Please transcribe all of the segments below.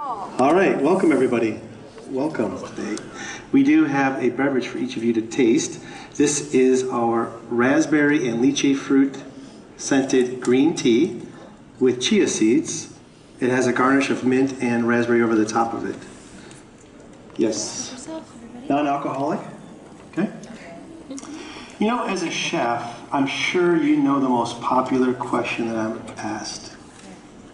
All right, welcome everybody. Welcome today. We do have a beverage for each of you to taste. This is our raspberry and lychee fruit scented green tea with chia seeds. It has a garnish of mint and raspberry over the top of it. Yes. Non-alcoholic? Okay. You know, as a chef, I'm sure you know the most popular question that I'm asked.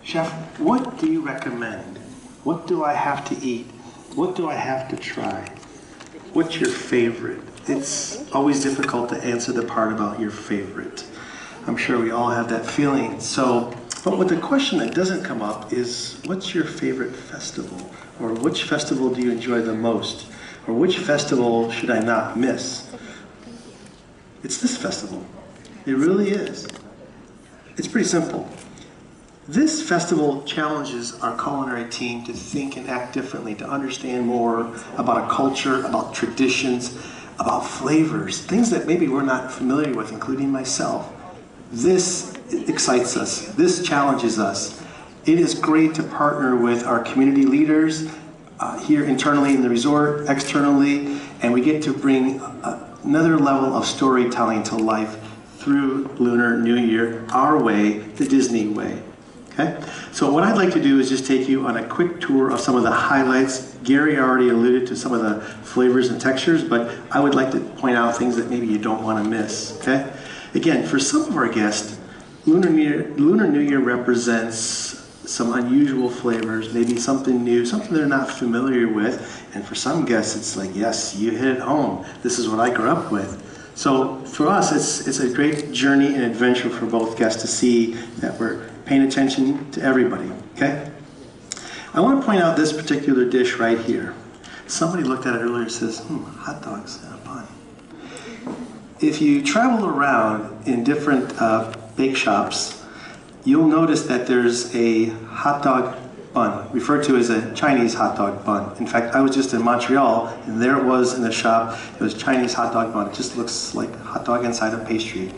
Chef, what do you recommend? What do I have to eat? What do I have to try? What's your favorite? It's always difficult to answer the part about your favorite. I'm sure we all have that feeling. But what the question that doesn't come up is, what's your favorite festival? Or which festival do you enjoy the most? Or which festival should I not miss? It's this festival. It really is. It's pretty simple. This festival challenges our culinary team to think and act differently, to understand more about a culture, about traditions, about flavors, things that maybe we're not familiar with, including myself. This excites us. This challenges us. It is great to partner with our community leaders here internally in the resort, externally, and we get to bring another level of storytelling to life through Lunar New Year, our way, the Disney way. Okay? So what I'd like to do is just take you on a quick tour of some of the highlights. Gary already alluded to some of the flavors and textures, but I would like to point out things that maybe you don't want to miss. Okay? Again, for some of our guests, Lunar New Year represents some unusual flavors, maybe something new, something they're not familiar with. And for some guests, it's like, yes, you hit it home. This is what I grew up with. So for us, it's a great journey and adventure for both guests to see that we're paying attention to everybody, okay? I want to point out this particular dish right here. Somebody looked at it earlier and says, hot dogs and a bun. If you travel around in different bake shops, you'll notice that there's a hot dog bun, referred to as a Chinese hot dog bun. In fact, I was just in Montreal, and there it was in the shop. It was Chinese hot dog bun. It just looks like hot dog inside a pastry.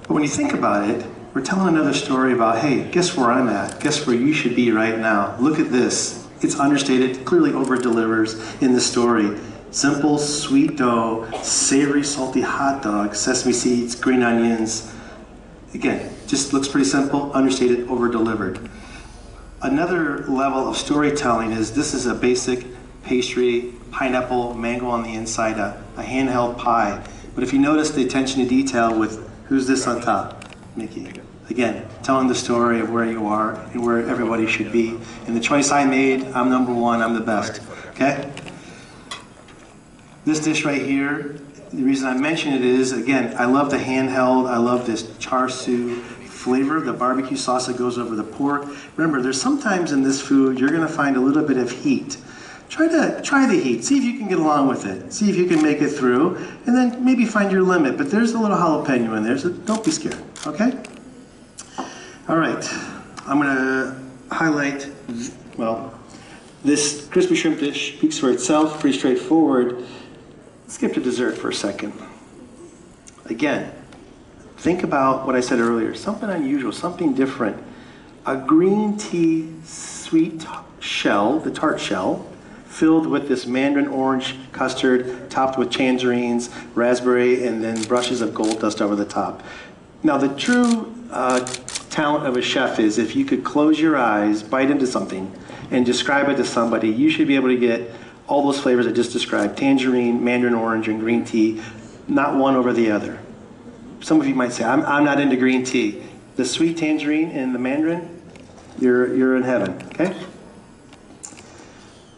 But when you think about it, we're telling another story about, hey, guess where I'm at? Guess where you should be right now? Look at this. It's understated, clearly over-delivers in the story. Simple, sweet dough, savory, salty hot dog, sesame seeds, green onions. Again, just looks pretty simple, understated, over-delivered. Another level of storytelling is this is a basic pastry, pineapple, mango on the inside, a handheld pie. But if you notice the attention to detail with who's this on top? Mickey. Again, telling the story of where you are and where everybody should be. And the choice I made, I'm number one, I'm the best. Okay? This dish right here, the reason I mention it is, again, I love the handheld, I love this char siu flavor, the barbecue sauce that goes over the pork. Remember, there's sometimes in this food, you're gonna find a little bit of heat. Try the heat, see if you can get along with it. See if you can make it through, and then maybe find your limit. But there's a little jalapeno in there, so don't be scared, okay? All right, I'm gonna highlight, well, this crispy shrimp dish speaks for itself, pretty straightforward. Let's skip to dessert for a second. Again, think about what I said earlier, something unusual, something different. A green tea sweet shell, the tart shell, filled with this mandarin orange custard, topped with tangerines, raspberry, and then brushes of gold dust over the top. Now the true talent of a chef is if you could close your eyes, bite into something, and describe it to somebody, you should be able to get all those flavors I just described, tangerine, mandarin orange, and green tea, not one over the other. Some of you might say, I'm not into green tea. The sweet tangerine and the mandarin, you're in heaven, okay?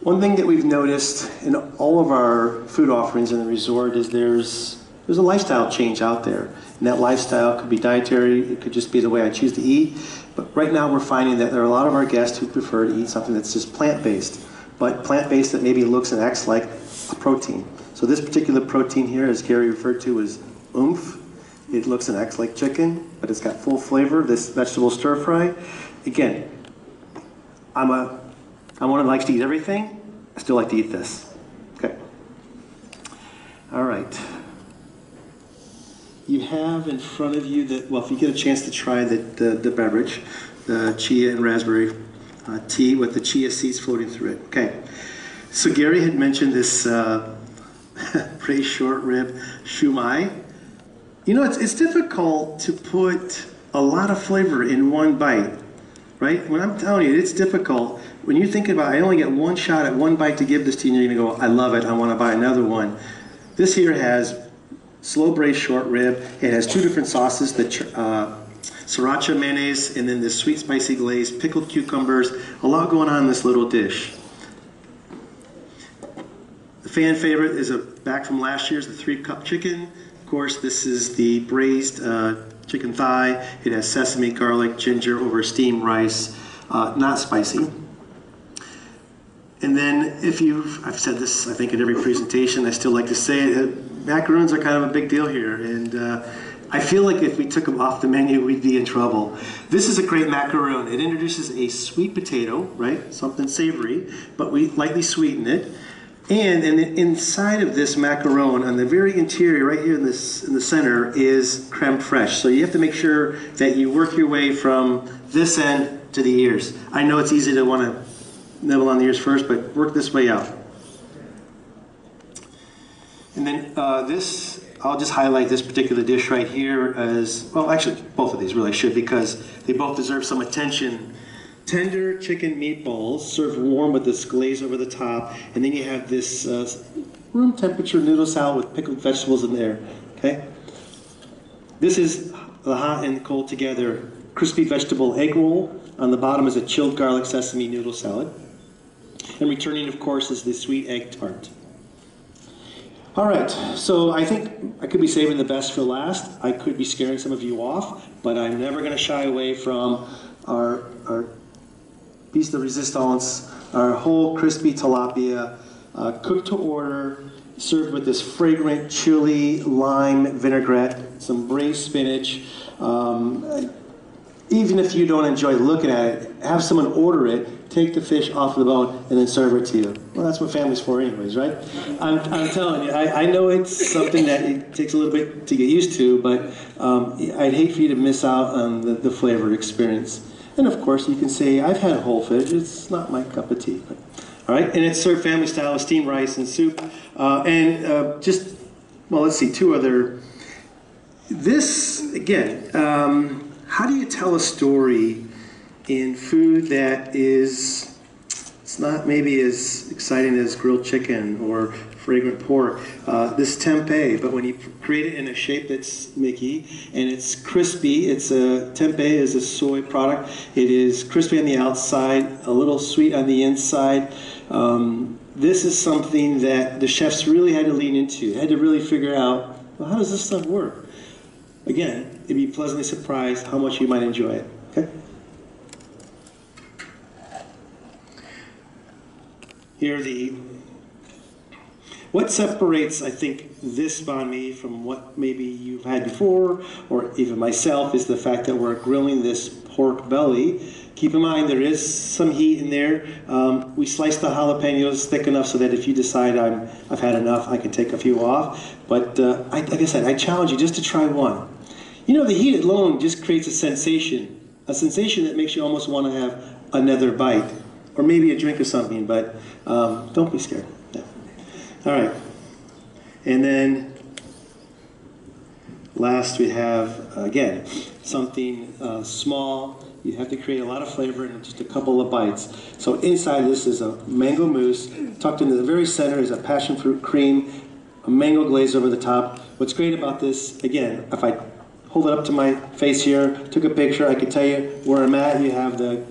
One thing that we've noticed in all of our food offerings in the resort is there's a lifestyle change out there. And that lifestyle could be dietary, it could just be the way I choose to eat. But right now we're finding that there are a lot of our guests who prefer to eat something that's just plant-based, but plant-based that maybe looks and acts like a protein. So this particular protein here, as Gary referred to, is oomph. It looks and acts like chicken, but it's got full flavor, this vegetable stir fry. Again, I'm one who likes to eat everything. I still like to eat this. Okay. All right. You have in front of you well, if you get a chance to try the beverage, the chia and raspberry tea with the chia seeds floating through it. Okay, so Gary had mentioned this braised short rib shumai. You know, it's difficult to put a lot of flavor in one bite, right? When I'm telling you, it's difficult. When you're thinking about, I only get one shot at one bite to give this to you, and you're gonna go, I love it, I wanna buy another one. This here has slow braised short rib. It has two different sauces, the sriracha mayonnaise, and then this sweet spicy glaze, pickled cucumbers, a lot going on in this little dish. The fan favorite is back from last year's, the 3-cup chicken. Of course, this is the braised chicken thigh. It has sesame, garlic, ginger over steamed rice, not spicy. And then I've said this I think in every presentation, I still like to say it, macaroons are kind of a big deal here. And I feel like if we took them off the menu, we'd be in trouble. This is a great macaroon. It introduces a sweet potato, right? Something savory, but we lightly sweeten it. And inside of this macaron, on the very interior, right here in the center, is creme fraiche. So you have to make sure that you work your way from this end to the ears. I know it's easy to want to nibble on the ears first, but work this way out. And then I'll just highlight this particular dish right here as, well, actually, both of these really should, because they both deserve some attention. Tender chicken meatballs served warm with this glaze over the top, and then you have this room temperature noodle salad with pickled vegetables in there. Okay, this is the hot and cold together crispy vegetable egg roll. On the bottom is a chilled garlic sesame noodle salad, and returning, of course, is the sweet egg tart. All right, so I think I could be saving the best for last. I could be scaring some of you off, but I'm never going to shy away from our piece de resistance, our whole crispy tilapia, cooked to order, served with this fragrant chili lime vinaigrette, some braised spinach. Even if you don't enjoy looking at it, have someone order it, take the fish off the bone, and then serve it to you. Well, that's what family's for anyways, right? I'm telling you, I know it's something that it takes a little bit to get used to, but I'd hate for you to miss out on the flavor experience. And of course, you can say, I've had whole fish, it's not my cup of tea. But, all right, and it's served family style with steamed rice and soup. Just, well, let's see, two other. This, again, how do you tell a story in food that is, it's not maybe as exciting as grilled chicken or fragrant pork, this tempeh, but when you create it in a shape that's Mickey and it's crispy, tempeh is a soy product. It is crispy on the outside, a little sweet on the inside. This is something that the chefs really had to lean into, had to really figure out, well, how does this stuff work? Again, you'd be pleasantly surprised how much you might enjoy it. Okay? Here are what separates, I think, this banh mi from what maybe you've had before, or even myself, is the fact that we're grilling this pork belly. Keep in mind, there is some heat in there. We sliced the jalapenos thick enough so that if you decide I've had enough, I can take a few off. But like I said, I challenge you just to try one. You know, the heat alone just creates a sensation that makes you almost want to have another bite, or maybe a drink of something, but don't be scared. Yeah. All right, and then last we have, again, something small. You have to create a lot of flavor in just a couple of bites. So inside this is a mango mousse. Tucked into the very center is a passion fruit cream, a mango glaze over the top. What's great about this, again, if I hold it up to my face here, took a picture, I could tell you where I'm at. You have the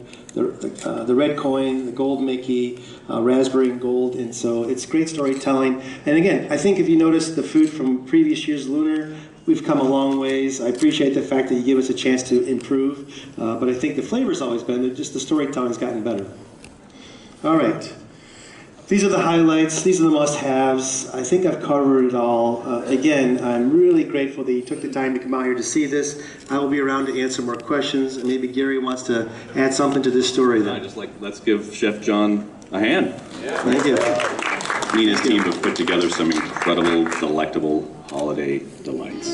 red coin, the gold Mickey, raspberry and gold, and so it's great storytelling. And again, I think if you notice the food from previous year's Lunar, we've come a long ways. I appreciate the fact that you give us a chance to improve, but I think the flavor's always been, just the storytelling's gotten better. All right. These are the highlights. These are the must-haves. I think I've covered it all. Again, I'm really grateful that you took the time to come out here to see this. I will be around to answer more questions, and maybe Gary wants to add something to this story. Then. Let's give Chef John a hand. Yeah. Thank you. He and his team have put together some incredible, delectable holiday delights.